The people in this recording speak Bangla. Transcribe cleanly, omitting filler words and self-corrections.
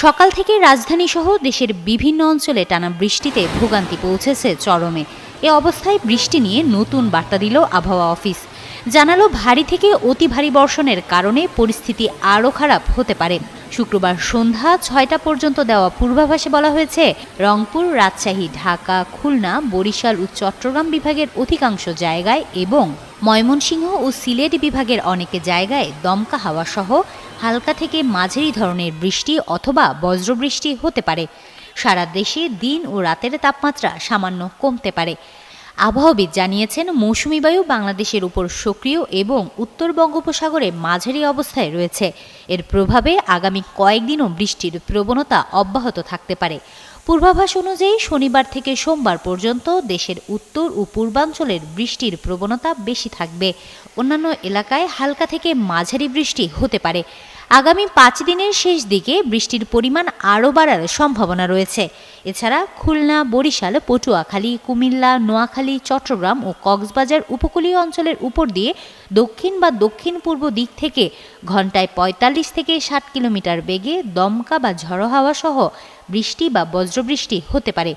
সকাল থেকে রাজধানী সহ দেশের বিভিন্ন অঞ্চলে টানা বৃষ্টিতে ভোগান্তি পৌঁছেছে চরমে। এ অবস্থায় বৃষ্টি নিয়ে নতুন বার্তা দিল আবহাওয়া অফিস। জানালো ভারী থেকে অতি ভারী বর্ষণের কারণে পরিস্থিতি আরও খারাপ হতে পারে। শুক্রবার সন্ধ্যা ৬টা পর্যন্ত দেওয়া পূর্বাভাসে বলা হয়েছে, রংপুর, রাজশাহী, ঢাকা, খুলনা, বরিশাল ও চট্টগ্রাম বিভাগের অধিকাংশ জায়গায় এবং ময়মনসিংহ ও সিলেট বিভাগের অনেক জায়গায় দমকা হাওয়া সহ হালকা থেকে মাঝারি ধরনের বৃষ্টি অথবা বজ্রবৃষ্টি হতে পারে। সারা দেশে দিন ও রাতের তাপমাত্রা সামান্য কমতে পারে। আবহাওয়াবিদ জানিয়েছেন, মৌসুমী বায়ু বাংলাদেশের উপর সক্রিয় এবং উত্তর বঙ্গোপসাগরে মাঝারি অবস্থায় রয়েছে। এর প্রভাবে আগামী কয়েকদিনও বৃষ্টির প্রবণতা অব্যাহত থাকতে পারে। পূর্বাভাস অনুযায়ী শনিবার থেকে সোমবার পর্যন্ত দেশের উত্তর ও পূর্বাঞ্চলের বৃষ্টির প্রবণতা বেশি থাকবে। অন্যান্য এলাকায় হালকা থেকে মাঝারি বৃষ্টি হতে পারে। আগামী 5 দিনের শেষ দিকে বৃষ্টির পরিমাণ আরও বাড়ার সম্ভাবনা রয়েছে। এছাড়া খুলনা, বরিশাল, পটুয়াখালী, কুমিল্লা, নোয়াখালী, চট্টগ্রাম ও কক্সবাজার উপকূলীয় অঞ্চলের উপর দিয়ে দক্ষিণ বা দক্ষিণ পূর্ব দিক থেকে ঘন্টায় 45 থেকে 60 কিলোমিটার বেগে দমকা বা ঝড়ো হাওয়া সহ বৃষ্টি বা বজ্রবৃষ্টি হতে পারে।